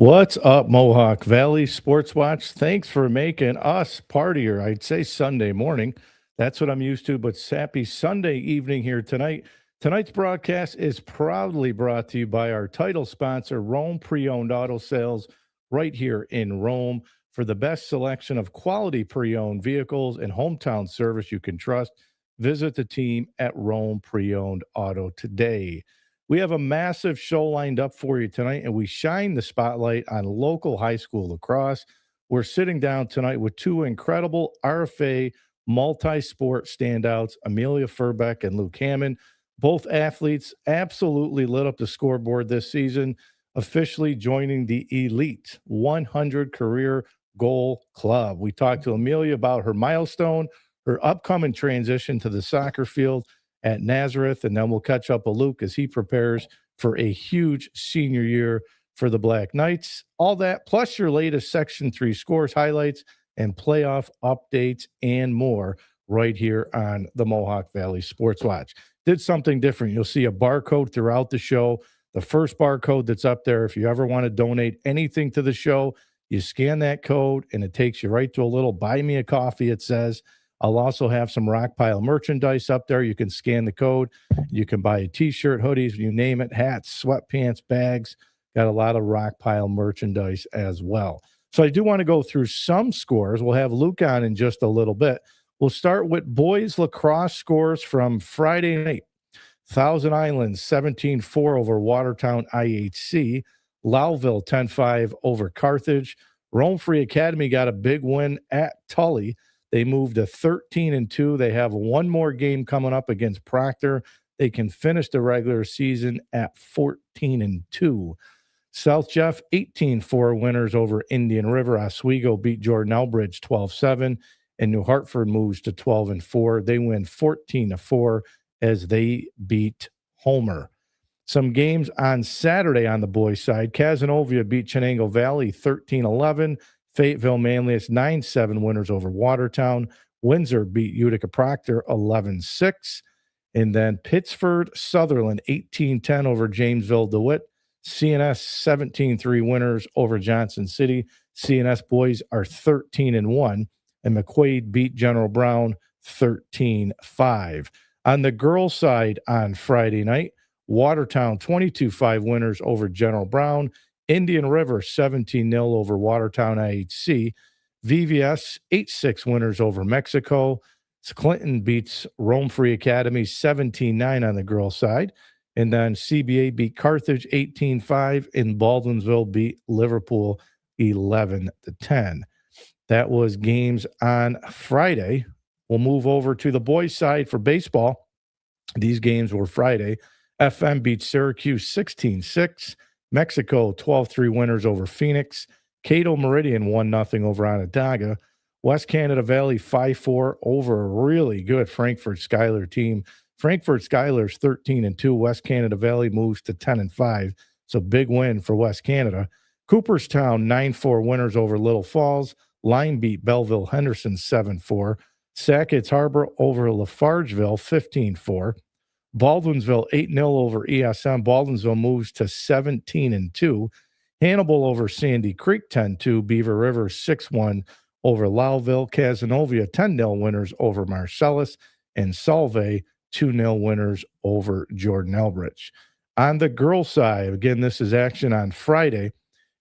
What's up, Mohawk Valley Sportswatch? Thanks for making us partier. I'd say Sunday morning. That's what I'm used to, but happy Sunday evening here tonight. Tonight's broadcast is proudly brought to you by our title sponsor, Rome Pre-Owned Auto Sales, right here in Rome. For the best selection of quality pre-owned vehicles and hometown service you can trust, visit the team at Rome Pre-Owned Auto today. We have a massive show lined up for you tonight, and we shine the spotlight on local high school lacrosse. We're sitting down tonight with two incredible RFA multi-sport standouts, Amelia Furbeck and Luke Hammon. Both athletes absolutely lit up the scoreboard this season, officially joining the elite 100 career goal club. We talked to Amelia about her milestone, her upcoming transition to the soccer field at Nazareth, and then we'll catch up with Luke as he prepares for a huge senior year for the Black Knights. All that, plus your latest Section 3 scores, highlights, and playoff updates, and more right here on the Mohawk Valley Sports Watch. Did something different. You'll see a barcode throughout the show. The first barcode that's up there, if you ever want to donate anything to the show, you scan that code, and it takes you right to a little buy me a coffee, it says. I'll also have some Rockpile merchandise up there. You can scan the code. You can buy a T-shirt, hoodies, you name it, hats, sweatpants, bags. Got a lot of Rockpile merchandise as well. So I do want to go through some scores. We'll have Luke on in just a little bit. We'll start with boys lacrosse scores from Friday night. Thousand Islands 17-4 over Watertown IHC. Lowville 10-5 over Carthage. Rome Free Academy got a big win at Tully. They moved to 13-2. They have one more game coming up against Proctor. They can finish the regular season at 14-2. South Jeff 18-4 winners over Indian River. Oswego beat Jordan Elbridge 12-7, and New Hartford moves to 12-4. They win 14-4 as they beat Homer. Some games on Saturday on the boys' side. Cazenovia beat Chenango Valley 13-11. Fayetteville Manlius 9-7 winners over Watertown. Windsor beat Utica Proctor 11-6. And then Pittsford Sutherland 18-10 over Jamesville DeWitt. CNS 17-3 winners over Johnson City. CNS boys are 13-1. And McQuaid beat General Brown 13-5. On the girls' side on Friday night, Watertown 22-5 winners over General Brown. Indian River 17-0 over Watertown IHC. VVS 8-6 winners over Mexico. Clinton beats Rome Free Academy 17-9 on the girls' side. And then CBA beat Carthage 18-5, and Baldwinsville beat Liverpool 11-10. That was games on Friday. We'll move over to the boys' side for baseball. These games were Friday. FM beat Syracuse 16-6. Mexico 12-3 winners over Phoenix. Cato Meridian 1-0 over Onondaga. West Canada Valley 5-4 over a really good Frankfurt Schuyler team. Frankfurt Schuyler's 13-2. West Canada Valley moves to 10-5. So big win for West Canada. Cooperstown 9-4 winners over Little Falls. Line beat Belleville Henderson 7-4. Sackett's Harbor over Lafargeville 15-4. Baldwinsville 8-0 over ESM. Baldwinsville moves to 17-2. Hannibal over Sandy Creek 10-2. Beaver River 6-1 over Lowville. Cazenovia 10-0 winners over Marcellus. And Solvay 2-0 winners over Jordan Elbridge. On the girls' side, again, this is action on Friday.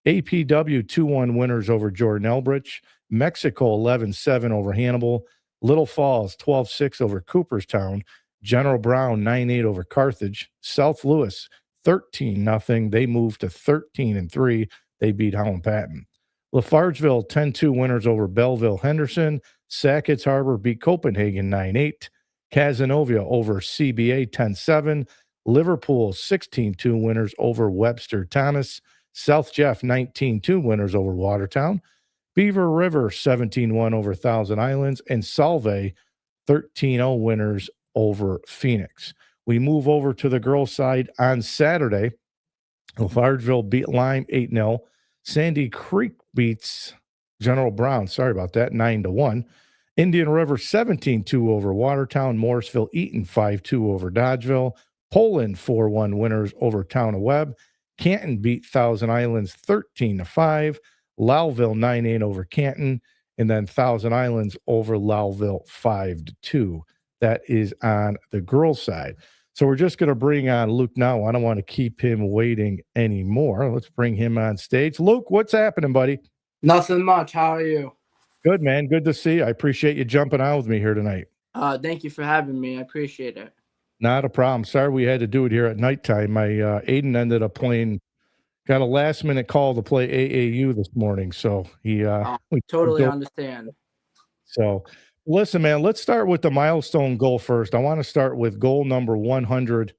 APW 2-1 winners over Jordan Elbridge. Mexico 11-7 over Hannibal. Little Falls 12-6 over Cooperstown. General Brown 9-8 over Carthage. South Louis 13-0. They moved to 13-3. They beat Holland Patton. Lafargeville 10-2 winners over Belleville Henderson. Sackett's Harbor beat Copenhagen 9-8. Cazenovia over CBA 10-7. Liverpool 16-2 winners over Webster Thomas. South Jeff 19-2 winners over Watertown. Beaver River 17-1 over Thousand Islands. And Solvay 13-0 winners over Phoenix. We move over to the girls' side on Saturday. Lafargeville beat Lime 8-0. Sandy Creek beats General Brown, 9-1. Indian River 17-2 over Watertown. Morrisville Eaton 5-2 over Dodgeville. Poland 4-1 winners over Town of Webb. Canton beat Thousand Islands 13-5. Lowville 9-8 over Canton, and then Thousand Islands over Lowville 5-2. That is on the girls' side. So we're just going to bring on Luke now. I don't want to keep him waiting anymore. Let's bring him on stage. Luke, what's happening, buddy? Nothing much. How are you? Good, man. Good to see you. I appreciate you jumping on with me here tonight. Thank you for having me. I appreciate it. Not a problem. Sorry we had to do it here at nighttime. My Aiden ended up got a last-minute call to play AAU this morning, so we totally understand. So, listen, man, let's start with the milestone goal first. I want to start with goal number 100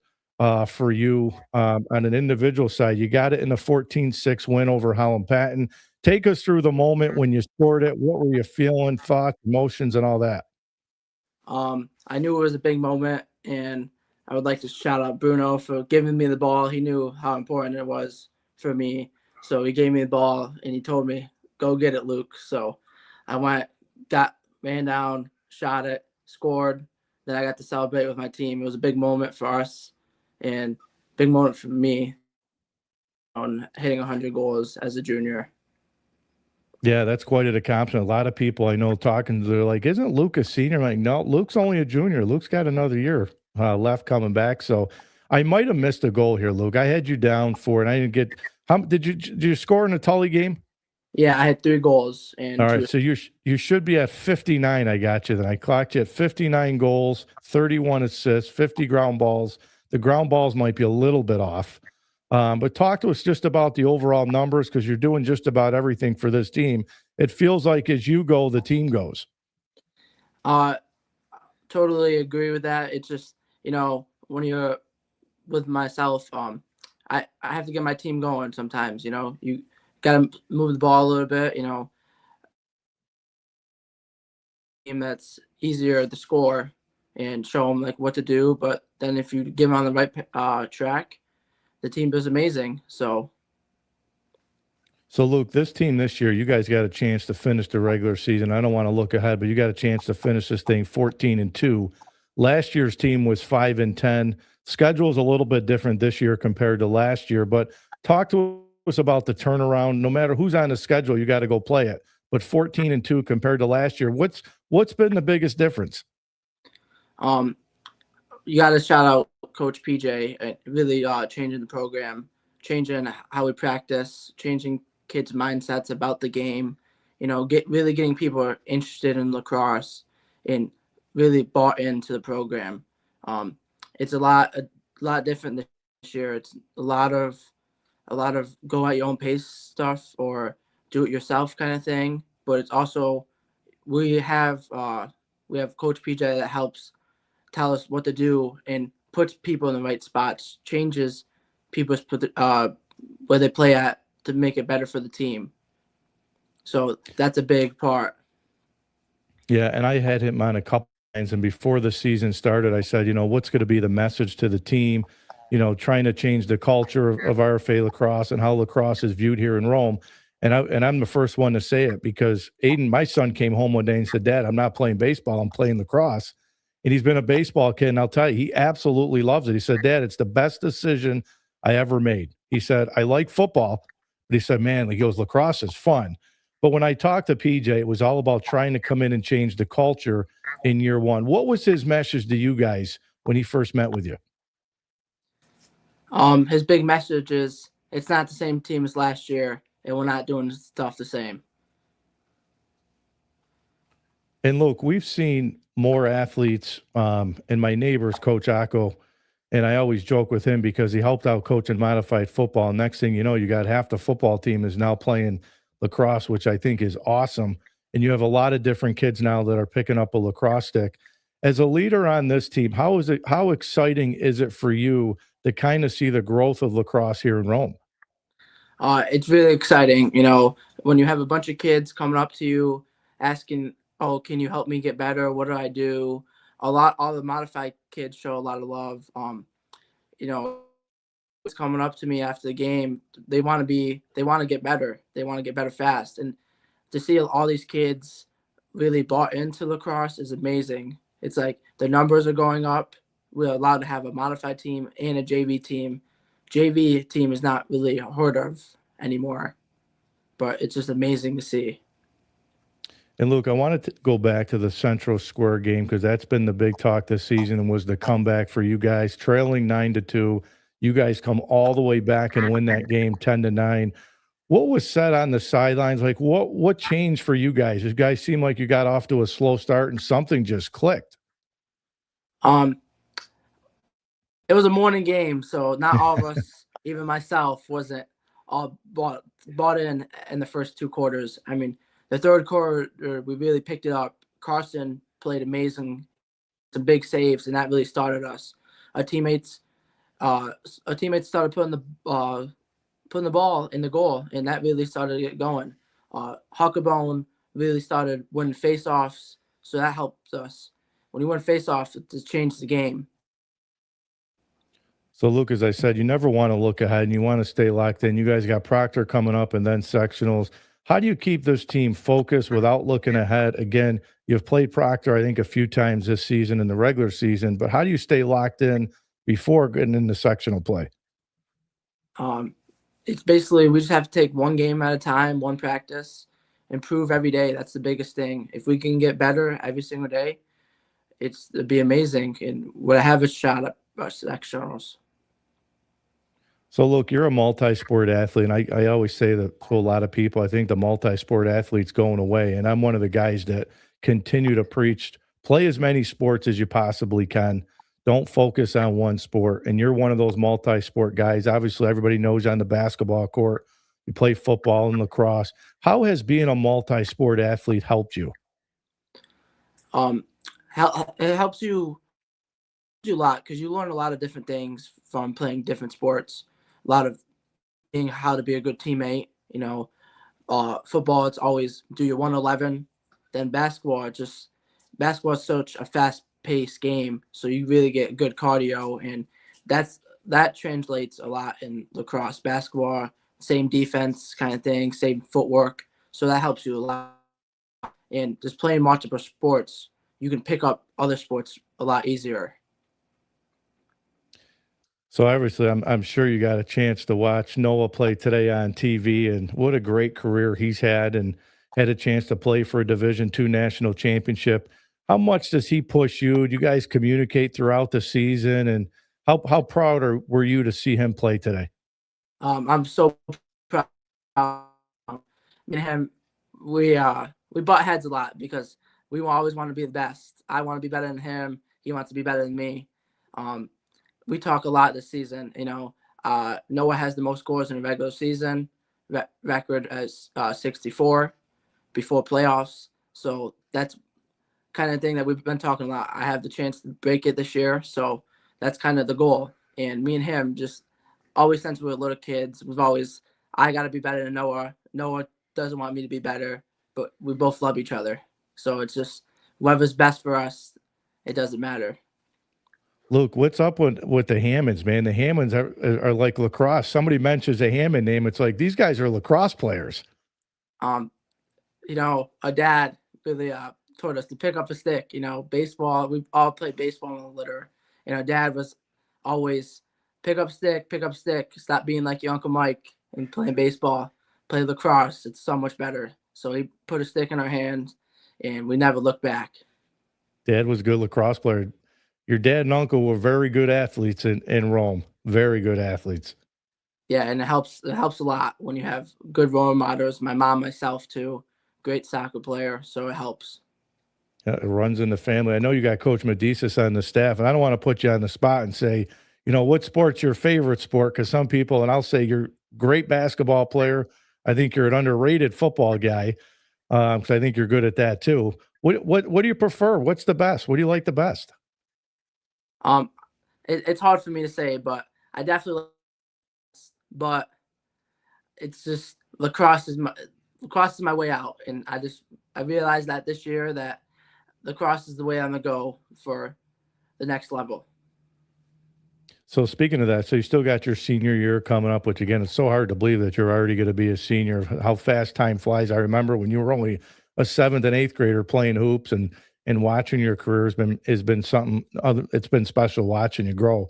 for you on an individual side. You got it in the 14-6 win over Holland Patton. Take us through the moment when you scored it. What were you feeling, thoughts, emotions, and all that? I knew it was a big moment, and I would like to shout out Bruno for giving me the ball. He knew how important it was for me, so he gave me the ball, and he told me, go get it, Luke. So I ran down, shot it, scored. Then I got to celebrate with my team. It was a big moment for us and big moment for me on hitting 100 goals as a junior. Yeah, that's quite an accomplishment. A lot of people I know talking, they're like, isn't Luke a senior? I'm like, no, Luke's only a junior. Luke's got another year left coming back. So I might have missed a goal here, Luke. I had you down for, and I didn't get – did you score in the Tully game? Yeah, I had 3 goals. And all right, so you should be at 59. I got you. Then I clocked you at 59 goals, 31 assists, 50 ground balls. The ground balls might be a little bit off. But talk to us just about the overall numbers, because you're doing just about everything for this team. It feels like as you go, the team goes. Totally agree with that. It's just, when you're with myself, I have to get my team going sometimes. You got to move the ball a little bit. Team that's easier to score and show them like what to do. But then if you give them on the right track, the team does amazing. So Luke, this team this year, you guys got a chance to finish the regular season. I don't want to look ahead, but you got a chance to finish this thing 14-2. Last year's team was 5-10. Schedule's a little bit different this year compared to last year, but talk to us about the turnaround. No matter who's on the schedule, you got to go play it. But 14-2 compared to last year, what's been the biggest difference? You got to shout out Coach PJ, really changing the program, changing how we practice, changing kids' mindsets about the game, really getting people interested in lacrosse and really bought into the program. It's a lot different this year. It's a lot of go at your own pace stuff or do it yourself kind of thing. But it's also we have Coach PJ that helps tell us what to do and puts people in the right spots, changes people's where they play at to make it better for the team. So that's a big part. Yeah, and I had him on a couple times, and before the season started, I said, what's going to be the message to the team? Trying to change the culture of RFA lacrosse and how lacrosse is viewed here in Rome. And I'm the first one to say it, because Aiden, my son, came home one day and said, Dad, I'm not playing baseball, I'm playing lacrosse. And he's been a baseball kid, and I'll tell you, he absolutely loves it. He said, Dad, it's the best decision I ever made. He said, I like football, but he said, man, he goes, lacrosse is fun. But when I talked to PJ, it was all about trying to come in and change the culture in year one. What was his message to you guys when he first met with you? His big message is it's not the same team as last year, and we're not doing stuff the same. And Luke, we've seen more athletes, and my neighbor's Coach Acco, and I always joke with him because he helped out coaching modified football. Next thing you know, you got half the football team is now playing lacrosse, which I think is awesome. And you have a lot of different kids now that are picking up a lacrosse stick. As a leader on this team, how exciting is it for you to kind of see the growth of lacrosse here in Rome? It's really exciting. When you have a bunch of kids coming up to you asking, oh, can you help me get better? What do I do? All the modified kids show a lot of love. It's coming up to me after the game. They want to get better. They want to get better fast. And to see all these kids really bought into lacrosse is amazing. It's like the numbers are going up. We're allowed to have a modified team and a JV team JV team is not really heard of anymore, but it's just amazing to see. And Luke, I wanted to go back to the Central Square game because that's been the big talk this season and was the comeback for you guys, trailing 9-2. You guys come all the way back and win that game 10-9. What was said on the sidelines? Like what changed for you guys? You guys seem like you got off to a slow start and something just clicked. It was a morning game, so not all of us, even myself, wasn't all bought in the first two quarters. I mean, the third quarter, we really picked it up. Carson played amazing, some big saves, and that really started us. Our teammates started putting the ball in the goal, and that really started it going. Huckabone really started winning faceoffs, so that helped us. When you win faceoffs, it just changed the game. So, Luke, as I said, you never want to look ahead and you want to stay locked in. You guys got Proctor coming up and then sectionals. How do you keep this team focused without looking ahead? Again, you've played Proctor, I think, a few times this season in the regular season, but how do you stay locked in before getting into sectional play? It's basically we just have to take one game at a time, one practice, improve every day. That's the biggest thing. If we can get better every single day, it'd be amazing, and we'll have a shot at sectionals. So, look, you're a multi-sport athlete, and I always say that to a lot of people, I think the multi-sport athlete's going away, and I'm one of the guys that continue to preach, play as many sports as you possibly can. Don't focus on one sport, and you're one of those multi-sport guys. Obviously, everybody knows you on the basketball court. You play football and lacrosse. How has being a multi-sport athlete helped you? It helps you a lot because you learn a lot of different things from playing different sports. A lot of being how to be a good teammate. Football, it's always do your 111. Then basketball is such a fast-paced game, so you really get good cardio, and that translates a lot in lacrosse. Basketball, same defense kind of thing, same footwork, so that helps you a lot. And just playing multiple sports, you can pick up other sports a lot easier. So obviously, I'm sure you got a chance to watch Noah play today on TV, and what a great career he's had, and had a chance to play for a Division II national championship. How much does he push you? Do you guys communicate throughout the season, and how proud were you to see him play today? I'm so proud. Me and him, we butt heads a lot because we always want to be the best. I want to be better than him. He wants to be better than me. We talk a lot this season. Noah has the most scores in the regular season. Record as 64 before playoffs. So that's kind of thing that we've been talking a lot. I have the chance to break it this year. So that's kind of the goal. And me and him just always, since we were little kids, I got to be better than Noah. Noah doesn't want me to be better, but we both love each other. So it's just whatever's best for us. It doesn't matter. Luke, what's up with the Hammons, man? The Hammons are like lacrosse. Somebody mentions a Hammond name, it's like these guys are lacrosse players. Our dad really taught us to pick up a stick. Baseball. We all played baseball in the litter, and our dad was always pick up stick, stop being like your Uncle Mike and playing baseball, play lacrosse. It's so much better. So he put a stick in our hands, and we never looked back. Dad was a good lacrosse player. Your dad and uncle were very good athletes in Rome. Very good athletes. Yeah, and it helps a lot when you have good role models. My mom, myself too, great soccer player, so it helps. Yeah, it runs in the family. I know you got Coach Medicis on the staff, and I don't want to put you on the spot and say, what sport's your favorite sport? Because some people, and I'll say you're a great basketball player. I think you're an underrated football guy, because I think you're good at that too. What do you prefer? What's the best? What do you like the best? It's hard for me to say, but I definitely. But it's just lacrosse is my way out, and I realized that this year that lacrosse is the way I'm gonna go for the next level. So speaking of that, so you still got your senior year coming up, which again, it's so hard to believe that you're already going to be a senior. How fast time flies! I remember when you were only a 7th and 8th grader playing hoops, and watching your career has been something other. It's been special watching you grow.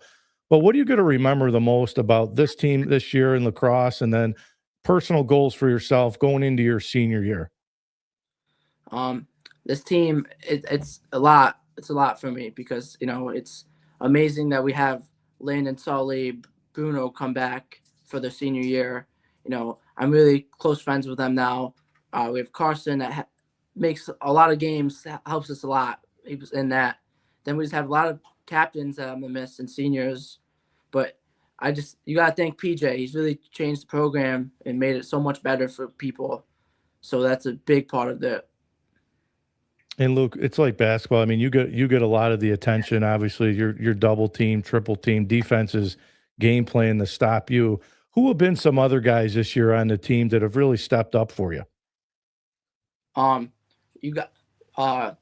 But what are you going to remember the most about this team this year in lacrosse, and then personal goals for yourself going into your senior year? Um, this team, it's a lot. It's a lot for me because it's amazing that we have Lynn and Sully, Bruno come back for their senior year. I'm really close friends with them now. We have Carson that makes a lot of games, helps us a lot. He was in that. Then we just have a lot of captains that I'm gonna miss and seniors, but you gotta thank PJ. He's really changed the program and made it so much better for people. So that's a big part of it. And Luke, it's like basketball. I mean, you get a lot of the attention. Obviously, you're double team, triple team, defenses game plan to stop you. Who have been some other guys this year on the team that have really stepped up for you? Um, you got uh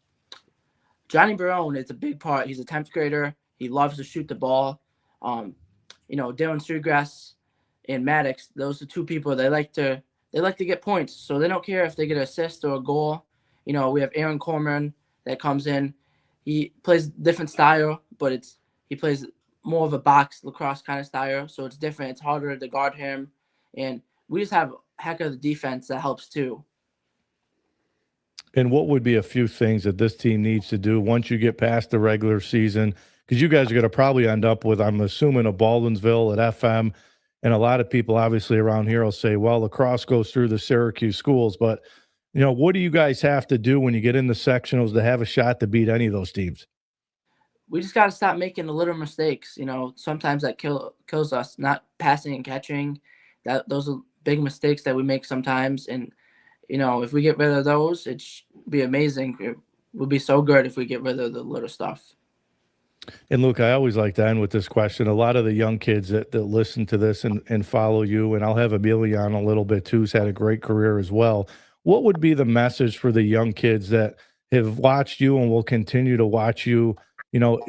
Johnny Barone is a big part. He's a 10th grader. He loves to shoot the ball. Um, Dylan Sturgrass and Maddox, those are two people they like to get points. So they don't care if they get an assist or a goal. We have Aaron Corman that comes in. He plays different style, but he plays more of a box lacrosse kind of style. So it's different. It's harder to guard him. And we just have a heck of the defense that helps too. And what would be a few things that this team needs to do once you get past the regular season? Because you guys are going to probably end up with, I'm assuming, a Baldwinsville at FM. And a lot of people, obviously, around here will say, well, lacrosse goes through the Syracuse schools. But, what do you guys have to do when you get into sectionals to have a shot to beat any of those teams? We just got to stop making the little mistakes. Sometimes that kills us, not passing and catching. Those are big mistakes that we make sometimes. And if we get rid of those, it'd be amazing. It would be so good if we get rid of the little stuff. And Luke, I always like to end with this question. A lot of the young kids that listen to this and follow you, and I'll have Amelia on a little bit too, who's had a great career as well. What would be the message for the young kids that have watched you and will continue to watch you,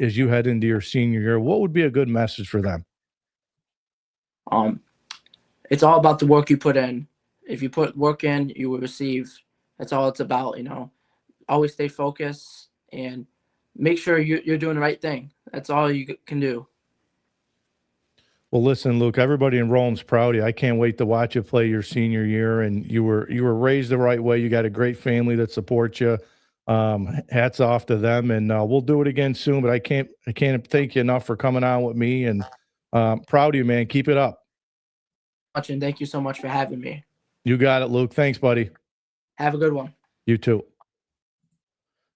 as you head into your senior year? What would be a good message for them? Um, it's all about the work you put in. If you put work in, you will receive. That's all it's about. Always stay focused and make sure you're doing the right thing. That's all you can do. Well, listen, Luke, everybody in Rome's proud of you. I can't wait to watch you play your senior year. And you were raised the right way. You got a great family that supports you. Hats off to them. And we'll do it again soon. But I can't thank you enough for coming on with me. And proud of you, man. Keep it up. And thank you so much for having me. You got it, Luke. Thanks, buddy. Have a good one. You too.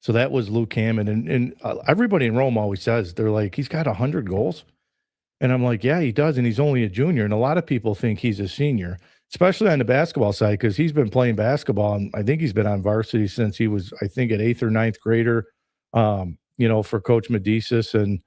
So that was Luke Hammon. And everybody in Rome always says, they're like, he's got 100 goals. And I'm like, yeah, he does, and he's only a junior. And a lot of people think he's a senior, especially on the basketball side, because he's been playing basketball, and I think he's been on varsity since he was, I think, at 8th or 9th grader, for Coach Medicis. And,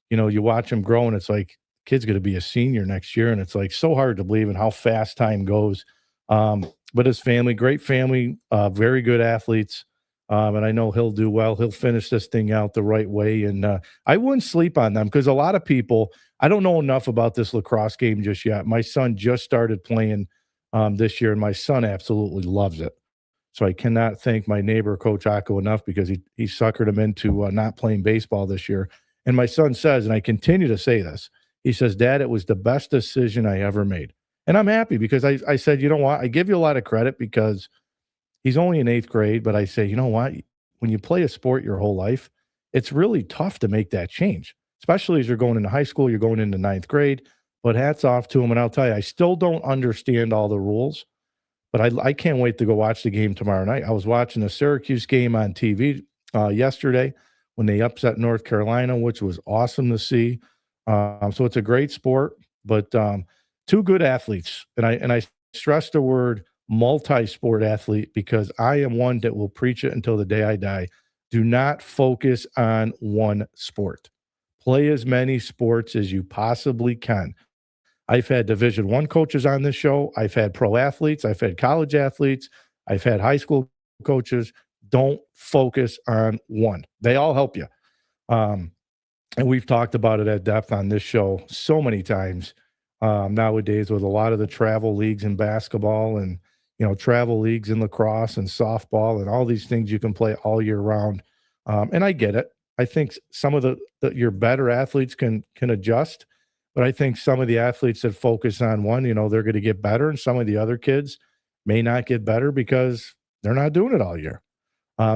you watch him grow, and it's like, kid's going to be a senior next year. And it's like so hard to believe in how fast time goes. But his family, great family, very good athletes. And I know he'll do well. He'll finish this thing out the right way. And I wouldn't sleep on them because a lot of people, I don't know enough about this lacrosse game just yet. My son just started playing this year, and my son absolutely loves it. So I cannot thank my neighbor, Coach Acco, enough because he suckered him into not playing baseball this year. And my son says, and I continue to say this, he says, Dad, it was the best decision I ever made. And I'm happy because I said, you know what? I give you a lot of credit because he's only in 8th grade, but I say, you know what? When you play a sport your whole life, it's really tough to make that change, especially as you're going into high school, you're going into 9th grade. But hats off to him. And I'll tell you, I still don't understand all the rules, but I can't wait to go watch the game tomorrow night. I was watching the Syracuse game on TV yesterday when they upset North Carolina, which was awesome to see. So it's a great sport, but two good athletes. And I stress the word multi-sport athlete because I am one that will preach it until the day I die. Do not focus on one sport. Play as many sports as you possibly can. I've had Division I coaches on this show. I've had pro athletes. I've had college athletes. I've had high school coaches. Don't focus on one. They all help you. And we've talked about it at depth on this show so many times nowadays with a lot of the travel leagues in basketball and travel leagues in lacrosse and softball and all these things you can play all year round. And I get it. I think some of your better athletes can adjust. But I think some of the athletes that focus on one, they're going to get better, and some of the other kids may not get better because they're not doing it all year.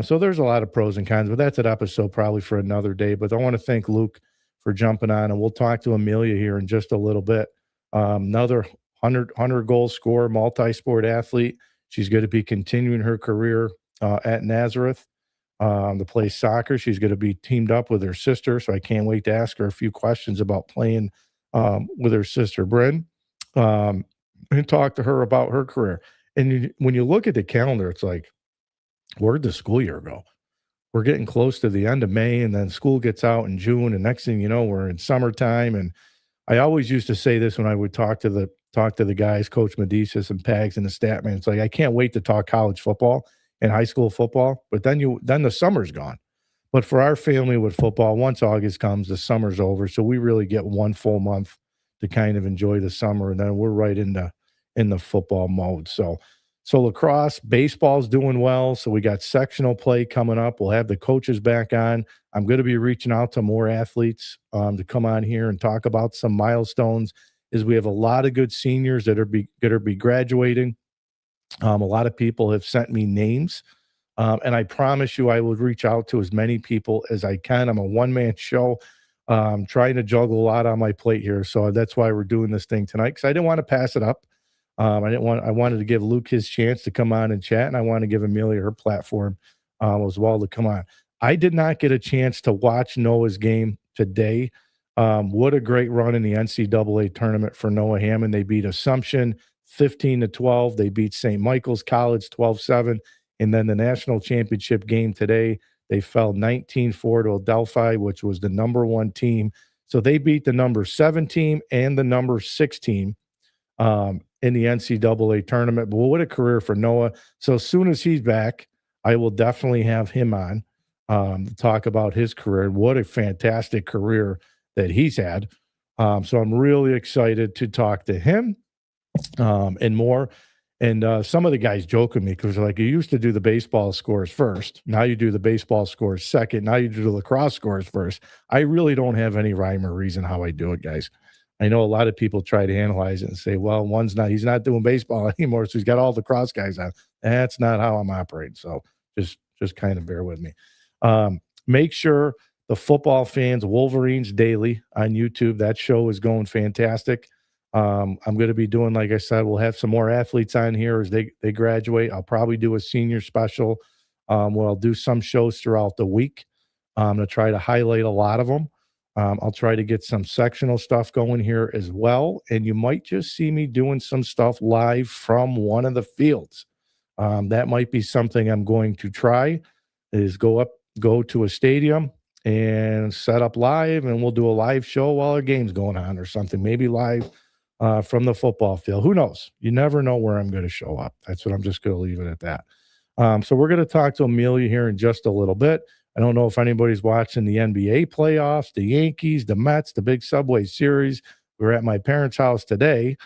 So there's a lot of pros and cons, but that's an episode probably for another day. But I want to thank Luke for jumping on, and we'll talk to Amelia here in just a little bit. Another 100 goal scorer, multi-sport athlete. She's going to be continuing her career at Nazareth to play soccer. She's going to be teamed up with her sister, so I can't wait to ask her a few questions about playing with her sister, Bryn, and talk to her about her career. And when you look at the calendar, it's like, where'd the school year go? We're getting close to the end of May, and then school gets out in June, and next thing you know, we're in summertime. And I always used to say this when I would talk to the guys, Coach Medicis and Pags and the stat man. It's like, I can't wait to talk college football and high school football, but then the summer's gone. But for our family with football, once August comes, the summer's over. So we really get one full month to kind of enjoy the summer, and then we're right in the football mode. So lacrosse, baseball's doing well. So we got sectional play coming up. We'll have the coaches back on. I'm going to be reaching out to more athletes to come on here and talk about some milestones. Is we have a lot of good seniors that are be graduating. A lot of people have sent me names, and I promise you I will reach out to as many people as I can. I'm a one-man show, trying to juggle a lot on my plate here. So that's why we're doing this thing tonight, because I didn't want to pass it up. I wanted to give Luke his chance to come on and chat, and I want to give Amelia her platform as well to come on. I did not get a chance to watch Noah's game today. What a great run in the NCAA tournament for Noah Hammon. They beat Assumption 15-12. They beat St. Michael's College 12-7. And then the national championship game today, they fell 19-4 to Adelphi, which was the number 1 team. So they beat the number 7 team and the number 6 team in the NCAA tournament. But what a career for Noah. So as soon as he's back, I will definitely have him on to talk about his career. What a fantastic career that he's had. So I'm really excited to talk to him and more. And some of the guys joke with me because like, you used to do the baseball scores first. Now you do the baseball scores second. Now you do the lacrosse scores first. I really don't have any rhyme or reason how I do it, guys. I know a lot of people try to analyze it and say, well, he's not doing baseball anymore, so he's got all the cross guys on. That's not how I'm operating. So just kind of bear with me. Make sure the football fans, Wolverines Daily on YouTube, that show is going fantastic. I'm going to be doing, like I said, we'll have some more athletes on here as they graduate. I'll probably do a senior special. Where I'll do some shows throughout the week to try to highlight a lot of them. I'll try to get some sectional stuff going here as well. And you might just see me doing some stuff live from one of the fields. That might be something I'm going to try, is go to a stadium and set up live, and we'll do a live show while a game's going on or something, maybe live from the football field. Who knows? You never know where I'm going to show up. That's what I'm just going to leave it at that. So we're going to talk to Amelia here in just a little bit. I don't know if anybody's watching the NBA playoffs, the Yankees, the Mets, the big Subway Series. We were at my parents' house today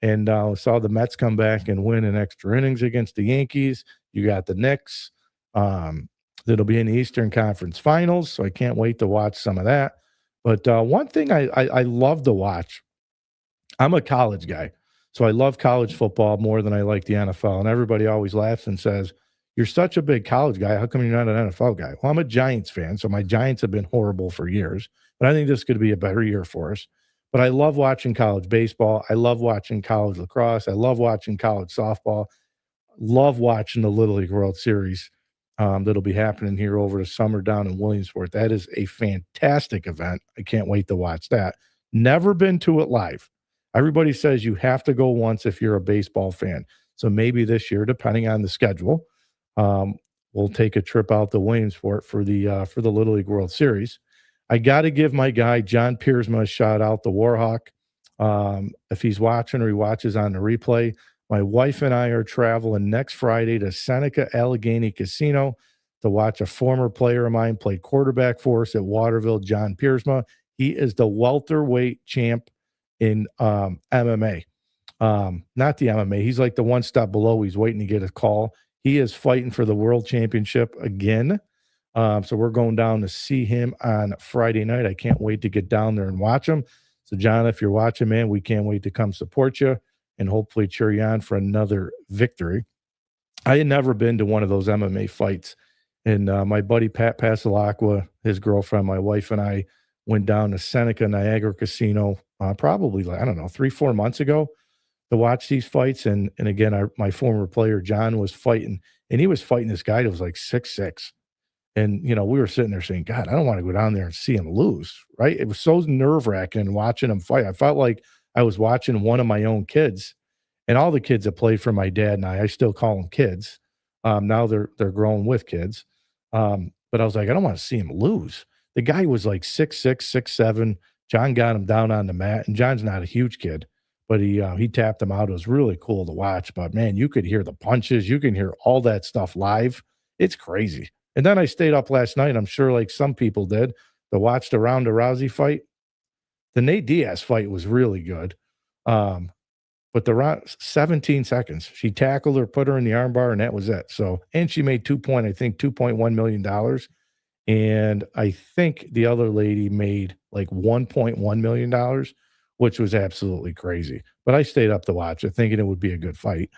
and saw the Mets come back and win in extra innings against the Yankees. You got the Knicks. That'll be in the Eastern Conference Finals, so I can't wait to watch some of that. But one thing I love to watch, I'm a college guy, so I love college football more than I like the NFL. And everybody always laughs and says, you're such a big college guy. How come you're not an NFL guy? Well, I'm a Giants fan, so my Giants have been horrible for years. But I think this could be a better year for us. But I love watching college baseball. I love watching college lacrosse. I love watching college softball. Love watching the Little League World Series that'll be happening here over the summer down in Williamsport. That is a fantastic event. I can't wait to watch that. Never been to it live. Everybody says you have to go once if you're a baseball fan. So maybe this year, depending on the schedule, we'll take a trip out to Williamsport for the Little League World Series. I got to give my guy John Piersma a shout out, the Warhawk. If he's watching or he watches on the replay, my wife and I are traveling next Friday to Seneca Allegheny Casino to watch a former player of mine play quarterback for us at Waterville, John Piersma. He is the welterweight champ in MMA. Not the MMA. He's like the one step below. He's waiting to get a call. He is fighting for the world championship again. So we're going down to see him on Friday night. I can't wait to get down there and watch him. So, John, if you're watching, man, we can't wait to come support you and hopefully cheer you on for another victory. I had never been to one of those MMA fights, and my buddy Pat Pasalacqua, his girlfriend, my wife, and I went down to Seneca Niagara Casino probably like, I don't know, 3 4 months ago to watch these fights. And again, my former player John was fighting, and he was fighting this guy that was like 6'6". And we were sitting there saying, God, I don't want to go down there and see him lose. Right? It was so nerve-wracking watching him fight. I felt like I was watching one of my own kids, and all the kids that played for my dad and I still call them kids. Now they're grown with kids. But I was like, I don't want to see him lose. The guy was like 6'6", 6'7". John got him down on the mat, and John's not a huge kid, but he tapped him out. It was really cool to watch. But man, you could hear the punches, you can hear all that stuff live. It's crazy. And then I stayed up last night. I'm sure, like some people did, to watch the Ronda Rousey fight. The Nate Diaz fight was really good. But 17 seconds, she tackled her, put her in the armbar, and that was it. So, and she made $2.1 million. And I think the other lady made like $1.1 million, which was absolutely crazy. But I stayed up to watch it, thinking it would be a good fight.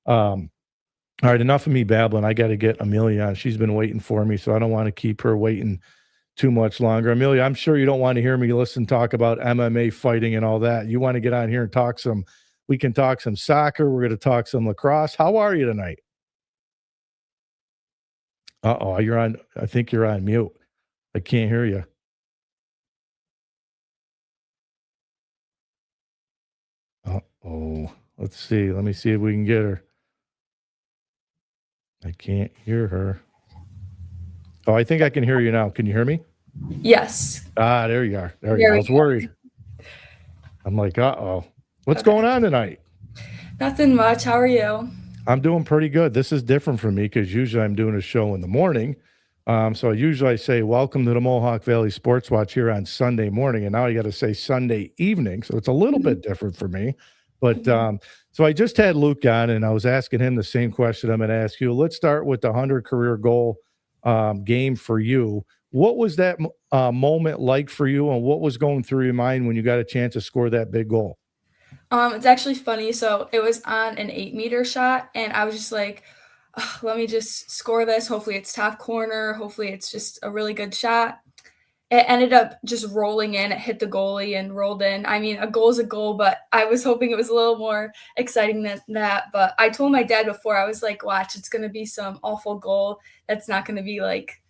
All right, enough of me babbling. I got to get Amelia on. She's been waiting for me, so I don't want to keep her waiting too much longer. Amelia, I'm sure you don't want to hear me talk about MMA fighting and all that. You want to get on here and we can talk some soccer. We're going to talk some lacrosse. How are you tonight? Uh-oh, I think you're on mute. I can't hear you. Uh-oh. Let's see. Let me see if we can get her. I can't hear her. Oh, I think I can hear you now. Can you hear me? Yes. There you are. There you go. I was worried. I'm like, uh-oh. What's going on tonight? Nothing much. How are you? I'm doing pretty good. This is different for me because usually I'm doing a show in the morning. So I say, welcome to the Mohawk Valley Sportswatch here on Sunday morning. And now I got to say Sunday evening. So it's a little bit different for me. But so I just had Luke on, and I was asking him the same question I'm going to ask you. Let's start with the 100 career goal game for you. What was that moment like for you, and what was going through your mind when you got a chance to score that big goal? It's actually funny. So it was on an 8-meter shot, and I was just like, "Ugh, let me just score this. Hopefully it's top corner. Hopefully it's just a really good shot." It ended up just rolling in. It hit the goalie and rolled in. I mean, a goal is a goal, but I was hoping it was a little more exciting than that. But I told my dad before, I was like, watch, it's going to be some awful goal. That's not going to be like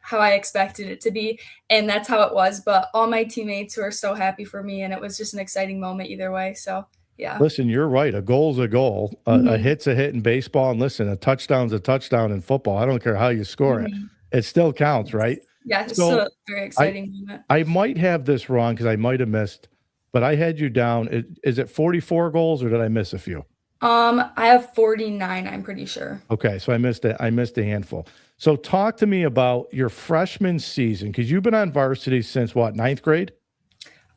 how I expected it to be. And that's how it was. But all my teammates were so happy for me, and it was just an exciting moment either way. So, yeah. Listen, you're right. A goal's a goal. A hit's a hit in baseball. And listen, a touchdown's a touchdown in football. I don't care how you score it. It still counts, right? Yeah, it's still a very exciting moment. I might have this wrong because I might have missed, but I had you down. Is it 44 goals, or did I miss a few? I have 49, I'm pretty sure. Okay, so I missed a handful. So talk to me about your freshman season, because you've been on varsity since what, ninth grade?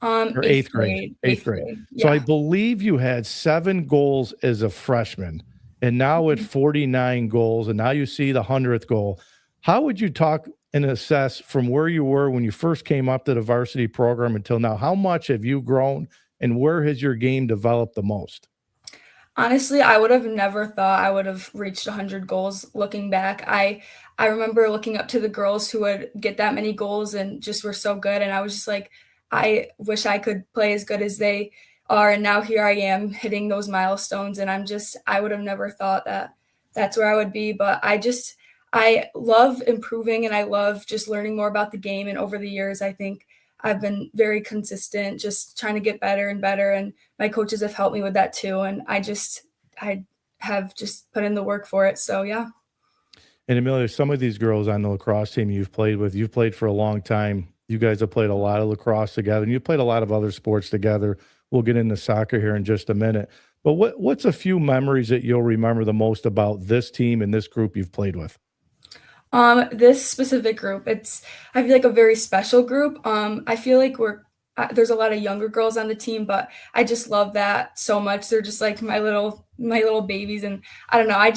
Or eighth grade? Eighth grade. Yeah. So I believe you had 7 goals as a freshman, and now at 49 goals, and now you see the 100th goal. How would you talk and assess from where you were when you first came up to the varsity program until now? How much have you grown, and where has your game developed the most? Honestly, I would have never thought I would have reached 100 goals looking back. I remember looking up to the girls who would get that many goals and just were so good, and I was just like, I wish I could play as good as they are, and now here I am hitting those milestones, and I would have never thought that that's where I would be, but I love improving, and I love just learning more about the game, and over the years, I think I've been very consistent, just trying to get better and better, and my coaches have helped me with that too, and I have just put in the work for it, so yeah. And Amelia, some of these girls on the lacrosse team you've played for a long time. You guys have played a lot of lacrosse together, and you've played a lot of other sports together. We'll get into soccer here in just a minute. But what's a few memories that you'll remember the most about this team and this group you've played with? This specific group, I feel like a very special group. I feel like there's a lot of younger girls on the team, but I just love that so much. They're just like my little babies, and I don't know.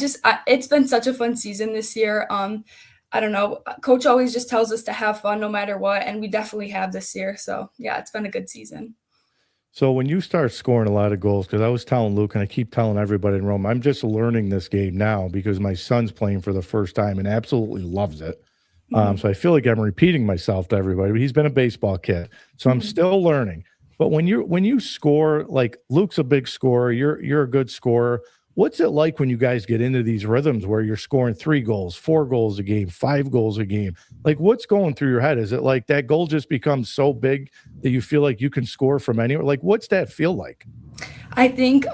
It's been such a fun season this year. I don't know, coach always just tells us to have fun no matter what, and we definitely have this year. So yeah, it's been a good season. So when you start scoring a lot of goals, because I was telling Luke and I keep telling everybody in Rome, I'm just learning this game now because my son's playing for the first time and absolutely loves it. Mhm, So I feel like I'm repeating myself to everybody, but he's been a baseball kid, so I'm mhm. still learning. But when you score, like Luke's a big scorer, you're a good scorer. What's it like when you guys get into these rhythms where you're scoring 3 goals, 4 goals a game, 5 goals a game? Like what's going through your head? Is it like that goal just becomes so big that you feel like you can score from anywhere? Like what's that feel like? I think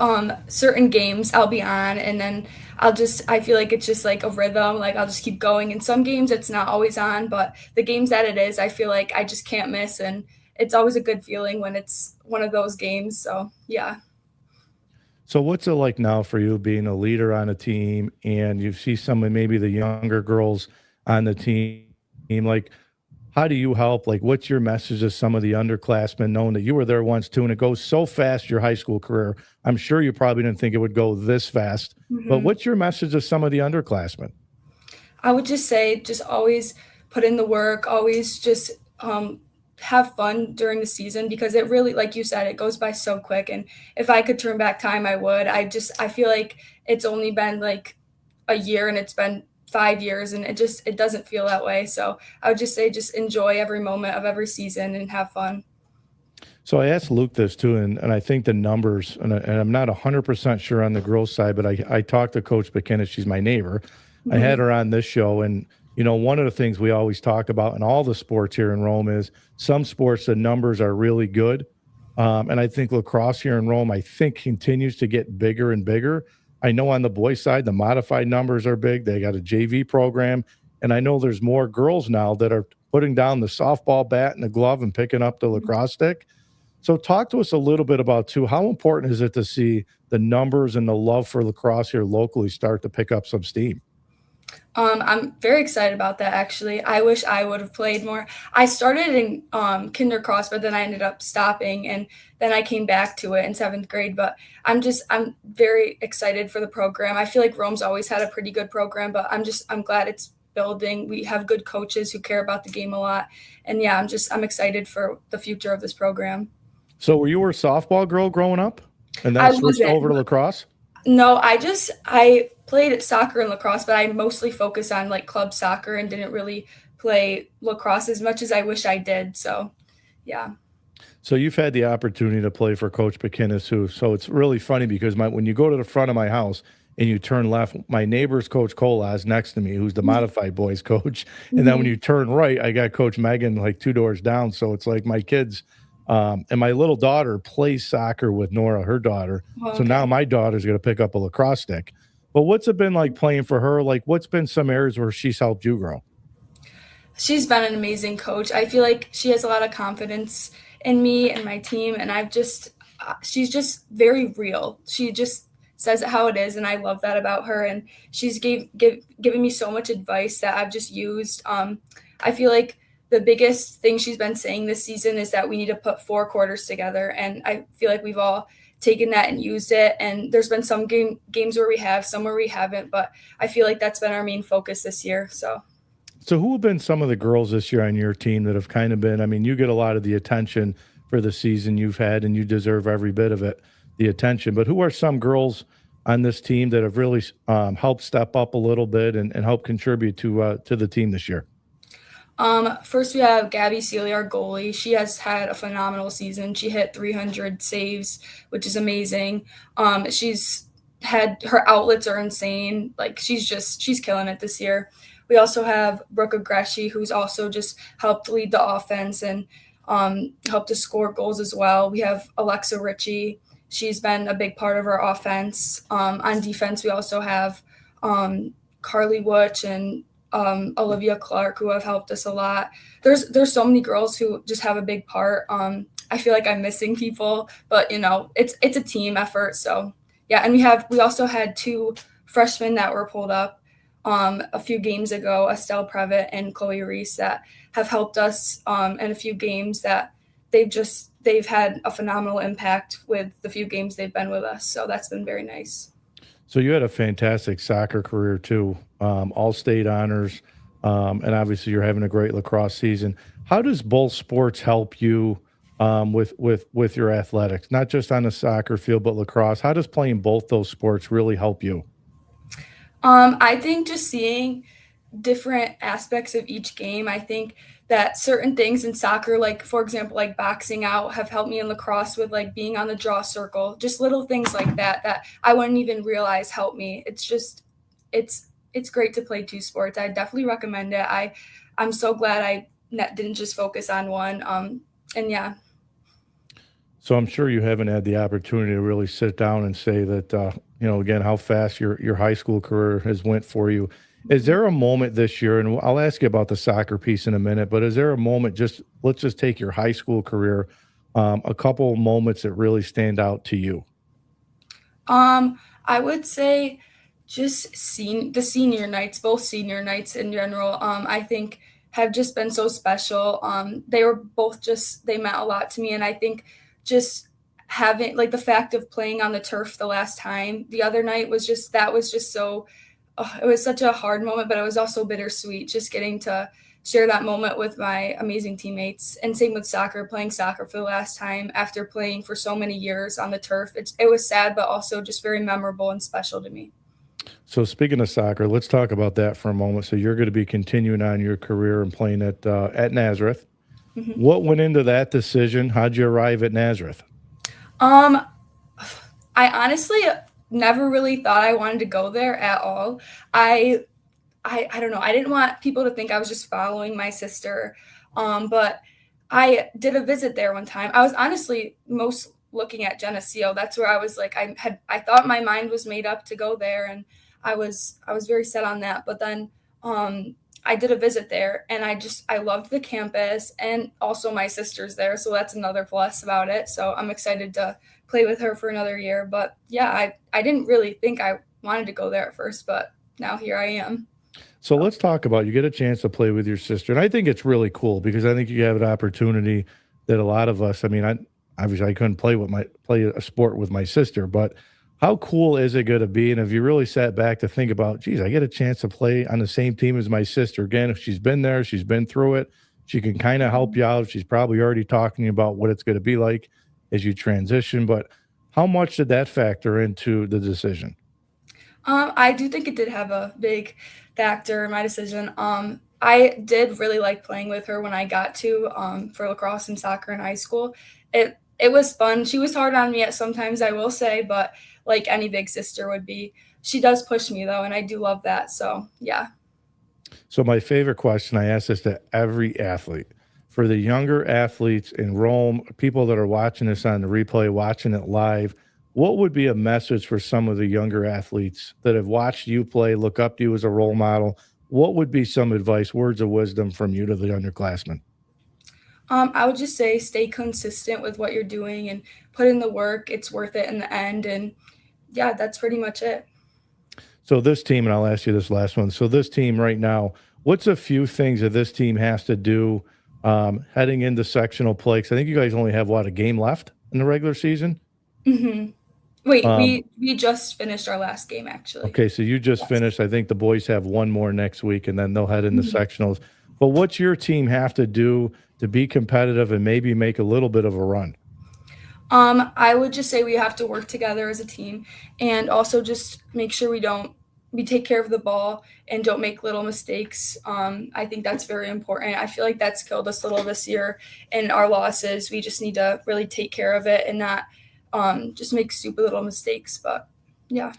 certain games I'll be on and then I feel like it's just like a rhythm, like I'll just keep going. In some games it's not always on, but the games that it is, I feel like I just can't miss and it's always a good feeling when it's one of those games. So, yeah. So what's it like now for you being a leader on a team and you see some of maybe the younger girls on the team? Like, how do you help? Like, what's your message to some of the underclassmen, knowing that you were there once too, and it goes so fast, your high school career? I'm sure you probably didn't think it would go this fast, but Mhm. what's your message to some of the underclassmen? I would just say just always put in the work, always just have fun during the season because it really, like you said, it goes by so quick. And if I could turn back time, I would. I feel like it's only been like a year and it's been 5 years and it doesn't feel that way. So I would just say just enjoy every moment of every season and have fun. So I asked Luke this too, and I think the numbers, and I'm not 100% sure on the girls' side, but I talked to Coach McKinnis. She's my neighbor. I had Mhm. her on this show, and one of the things we always talk about in all the sports here in Rome is some sports the numbers are really good, and I think lacrosse here in Rome, I think continues to get bigger and bigger. I know on the boys' side, the modified numbers are big. They got a JV program, and I know there's more girls now that are putting down the softball bat and the glove and picking up the lacrosse stick. So talk to us a little bit about too, how important is it to see the numbers and the love for lacrosse here locally start to pick up some steam? I'm very excited about that actually. I wish I would have played more. I started in kindercross, but then I ended up stopping and then I came back to it in 7th grade. But I'm very excited for the program. I feel like Rome's always had a pretty good program, but I'm glad it's building. We have good coaches who care about the game a lot. And yeah, I'm excited for the future of this program. So were you a softball girl growing up and then I switched wasn't. over to lacrosse? No, I played soccer and lacrosse, but I mostly focused on like club soccer and didn't really play lacrosse as much as I wish I did. So, yeah. So you've had the opportunity to play for Coach McKinnis, who so it's really funny because when you go to the front of my house and you turn left, my neighbor's Coach Cola is next to me, who's the modified boys coach. And then when Mhm. you turn right, I got Coach Megan like 2 doors down. So it's like my kids, and my little daughter plays soccer with Nora, her daughter. Oh, So now okay. my daughter's gonna pick up a lacrosse stick. But what's it been like playing for her? Like what's been some areas where she's helped you grow? She's been an amazing coach. I feel like she has a lot of confidence in me and my team, and she's just very real. She just says it how it is, and I love that about her. And she's given me so much advice that I've just used. I feel like the biggest thing she's been saying this season is that we need to put 4 quarters together, and I feel like we've all taken that and used it. And there's been some games where we have, some where we haven't, but I feel like that's been our main focus this year. So. So who have been some of the girls this year on your team that have kind of been, I mean, you get a lot of the attention for the season you've had and you deserve every bit of it, the attention. But who are some girls on this team that have really helped step up a little bit and help contribute to the team this year? First we have Gabby Sealy, our goalie. She has had a phenomenal season. She hit 300 saves, which is amazing. She's had her outlets are insane. Like she's killing it this year. We also have Brooke Aggressi, who's also just helped lead the offense and helped to score goals as well. We have Alexa Ritchie. She's been a big part of our offense. On defense, we also have Carly Wutch and Olivia Clark, who have helped us a lot. There's so many girls who just have a big part. I feel like I'm missing people, but it's a team effort. So yeah, and we also had 2 freshmen that were pulled up a few games ago, Estelle Previtt and Chloe Reese, that have helped us in a few games that they've had a phenomenal impact with the few games they've been with us. So that's been very nice. So you had a fantastic soccer career too, all state honors. and obviously you're having a great lacrosse season. How does both sports help you with your athletics, not just on the soccer field, but lacrosse? How does playing both those sports really help you? I think just seeing different aspects of each game. I think that certain things in soccer, like for example, like boxing out, have helped me in lacrosse with like being on the draw circle, just little things like that that I wouldn't even realize help me. It's just it's great to play two sports. I definitely recommend it. I'm so glad I didn't just focus on one. And yeah. So I'm sure you haven't had the opportunity to really sit down and say that, again, how fast your high school career has went for you. Is there a moment this year, and I'll ask you about the soccer piece in a minute, but is there a moment, just let's just take your high school career, a couple of moments that really stand out to you? I would say just the senior nights, both senior nights in general, I think have just been so special. They were both they meant a lot to me. And I think just having like the fact of playing on the turf the last time the other night that was just so, it was such a hard moment, but it was also bittersweet just getting to share that moment with my amazing teammates. And same with soccer, playing soccer for the last time after playing for so many years on the turf. It was sad, but also just very memorable and special to me. So speaking of soccer, let's talk about that for a moment. So you're going to be continuing on your career and playing at Nazareth. Mhm. What went into that decision? How'd you arrive at Nazareth? Um, I honestly never really thought I wanted to go there at all. I I don't know. I didn't want people to think I was just following my sister. But I did a visit there one time. I was honestly most looking at Geneseo. That's where I was like I thought my mind was made up to go there, and I was very set on that. But then I did a visit there, and I loved the campus, and also my sister's there, so that's another plus about it. So I'm excited to play with her for another year. But yeah, I didn't really think I wanted to go there at first, but now here I am. So let's talk about, you get a chance to play with your sister, and I think it's really cool because I think you have an opportunity that a lot of us. I mean, I obviously I couldn't play a sport with my sister, but how cool is it going to be? And if you really sat back to think about, geez, I get a chance to play on the same team as my sister again. If she's been there, she's been through it. She can kind of help you out. She's probably already talking to you about what it's going to be like as you transition. But how much did that factor into the decision? I do think it did have a big factor in my decision. I did really like playing with her when I got to for lacrosse and soccer in high school. It was fun. She was hard on me at sometimes, I will say, but like any big sister would be. She does push me though, and I do love that. So yeah. So my favorite question, I ask this to every athlete. For the younger athletes in Rome, people that are watching this on the replay, watching it live, what would be a message for some of the younger athletes that have watched you play, look up to you as a role model? What would be some advice, words of wisdom from you to the underclassmen? I would just say stay consistent with what you're doing and put in the work. It's worth it in the end. And yeah, that's pretty much it. So this team, and I'll ask you this last one. So this team right now, what's a few things that this team has to do heading into sectional play? 'Cause I think you guys only have what, a game left in the regular season? hmm Wait, Um, we just finished our last game actually. okay, so you just Yes. finished. I think the boys have one more next week, and then they'll head into Mhm. sectionals. But what's your team have to do to be competitive and maybe make a little bit of a run? I would just say we have to work together as a team and also just make sure we take care of the ball and don't make little mistakes. I think that's very important. I feel like that's killed us a little this year in our losses. We just need to really take care of it and not just make stupid little mistakes. But yeah.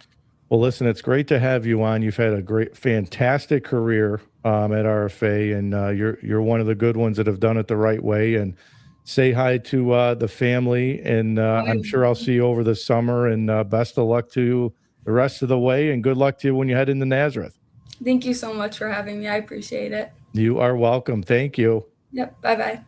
Well, listen, it's great to have you on. You've had a great, fantastic career at RFA, and you're one of the good ones that have done it the right way. And say hi to the family, and I'm sure I'll see you over the summer. And best of luck to you the rest of the way, and good luck to you when you head into Nazareth. Thank you so much for having me. I appreciate it. You are welcome. Thank you. Yep. Bye bye.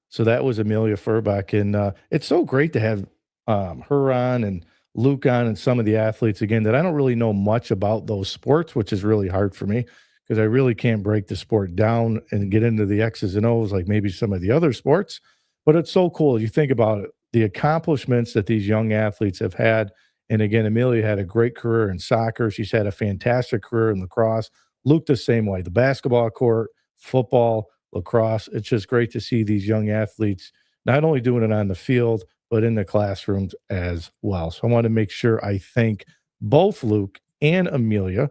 So that was Amelia Furbeck, and it's so great to have her on and Luke on and some of the athletes again that I don't really know much about those sports, which is really hard for me because I really can't break the sport down and get into the X's and O's like maybe some of the other sports. But it's so cool. You think about it, the accomplishments that these young athletes have had. And again, Amelia had a great career in soccer. She's had a fantastic career in lacrosse. Luke the same way. The basketball court, football, lacrosse. It's just great to see these young athletes not only doing it on the field, but in the classrooms as well. So I want to make sure I thank both Luke and Amelia.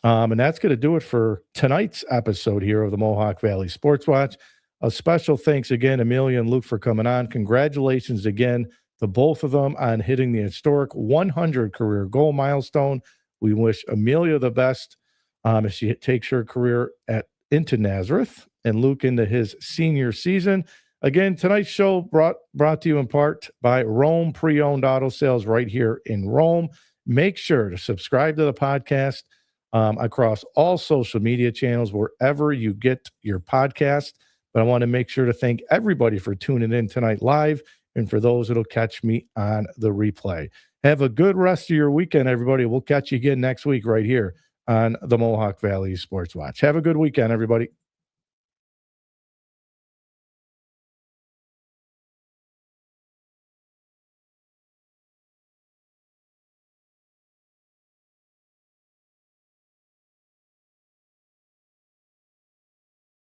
And that's going to do it for tonight's episode here of the Mohawk Valley Sportswatch. A special thanks again, Amelia and Luke, for coming on. Congratulations again to both of them on hitting the historic 100 career goal milestone. We wish Amelia the best as she takes her career into Nazareth, and Luke into his senior season. Again, tonight's show brought to you in part by Rome Pre-Owned Auto Sales right here in Rome. Make sure to subscribe to the podcast across all social media channels, wherever you get your podcast. But I want to make sure to thank everybody for tuning in tonight live, and for those that'll catch me on the replay. Have a good rest of your weekend, everybody. We'll catch you again next week right here on the Mohawk Valley Sports Watch. Have a good weekend, everybody.